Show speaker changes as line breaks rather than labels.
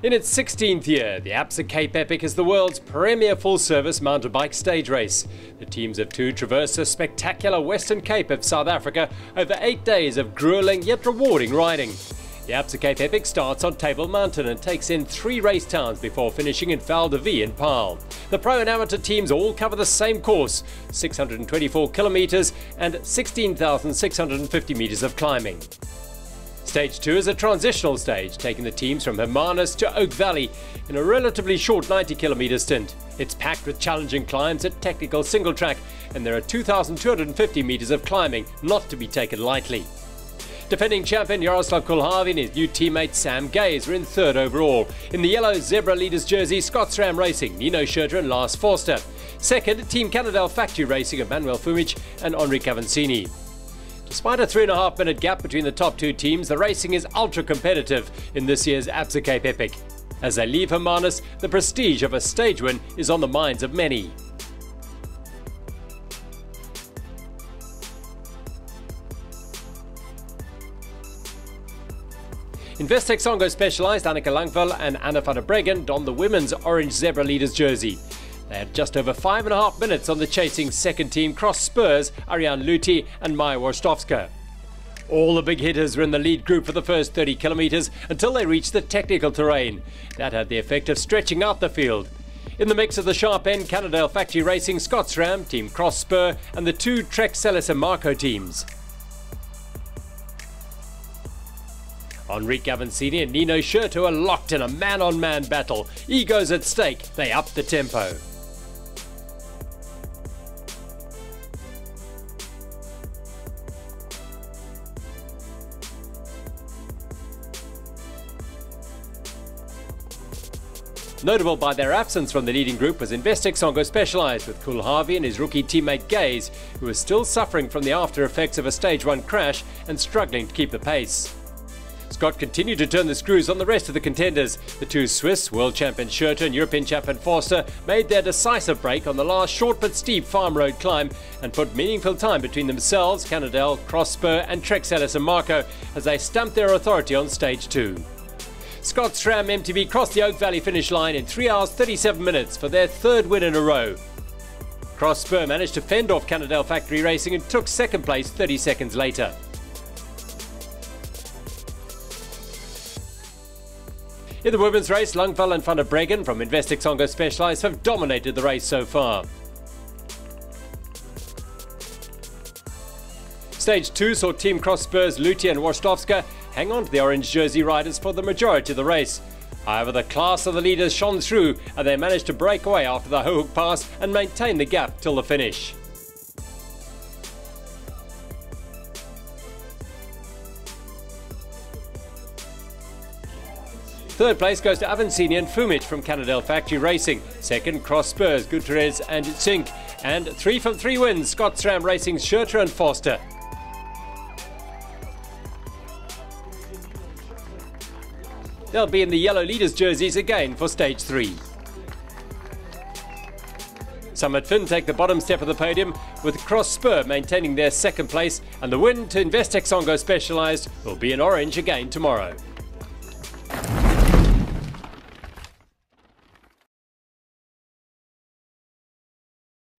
In its 16th year, the Absa Cape Epic is the world's premier full-service mountain bike stage race. The teams of two traverse the spectacular Western Cape of South Africa over 8 days of grueling yet rewarding riding. The Absa Cape Epic starts on Table Mountain and takes in 3 race towns before finishing in Val de Vie in Paarl. The pro and amateur teams all cover the same course, 624 kilometers and 16,650 meters of climbing. Stage 2 is a transitional stage, taking the teams from Hermanus to Oak Valley in a relatively short 90-kilometer stint. It's packed with challenging climbs at technical single track, and there are 2,250 meters of climbing, not to be taken lightly. Defending champion Jaroslav Kulhavy and his new teammate Sam Gaze were in 3rd overall. In the yellow zebra leaders jersey, Scott-SRAM Racing, Nino, Schurter and Lars Forster. 2nd, Team Cannondale Factory Racing of Manuel Fumic and Annika Langvad. Despite a 3.5-minute gap between the top 2 teams, the racing is ultra competitive in this year's Absa Cape Epic. As they leave Hermanus, the prestige of a stage win is on the minds of many. Investec-songo-Specialized Annika Langvad and Anna van der Breggen donned the women's orange zebra leaders jersey. They had just over 5.5 minutes on the chasing 2nd team Kross-Spur's Ariane, Lüthi and Maja Wloszczowska. All the big hitters were in the lead group for the first 30 kilometers until they reached the technical terrain. That had the effect of stretching out the field. In the mix of the sharp end, Cannondale Factory Racing, Scott-SRAM, Team Kross-Spur and the 2 treacherous teams. Annika Langvad and Nino Schurter are locked in a man-on-man battle. Egos at stake, they up the tempo. Notable by their absence from the leading group was Investec-songo-Specialized, with Kulhavy and his rookie teammate Gaze, who was still suffering from the after effects of a Stage 1 crash and struggling to keep the pace. Scott continued to turn the screws on the rest of the contenders. The 2 Swiss, world champion Schurter and European champion Forster, made their decisive break on the last short but steep farm road climb and put meaningful time between themselves, Cannondale, Kross-Spur and Trek-Salis as they stamped their authority on Stage 2. Scott-SRAM MTB crossed the Oak Valley finish line in 3 hours 37 minutes for their 3rd win in a row. Kross-Spur managed to fend off Cannondale Factory Racing and took 2nd place 30 seconds later. In the women's race, Langvad and van der Breggen from Investec-songo-Specialized have dominated the race so far. Stage 2 saw Team Kross-Spur's Lüthi and Wloszczowska hang on to the orange jersey riders for the majority of the race. However, the class of the leaders shone through and they managed to break away after the Hoek pass and maintain the gap till the finish. Third place goes to Avancini and Fumic from Cannondale Factory Racing. 2nd, Kross-Spur's Gutierrez and Zink. And 3 from 3 wins, Scott-SRAM Racing's Schurter and Forster. They'll be in the yellow leaders jerseys again for Stage 3. Summit Finn take the bottom step of the podium, with Kross-Spur maintaining their 2nd place, and the win to Investec-songo-Specialized will be in orange again tomorrow.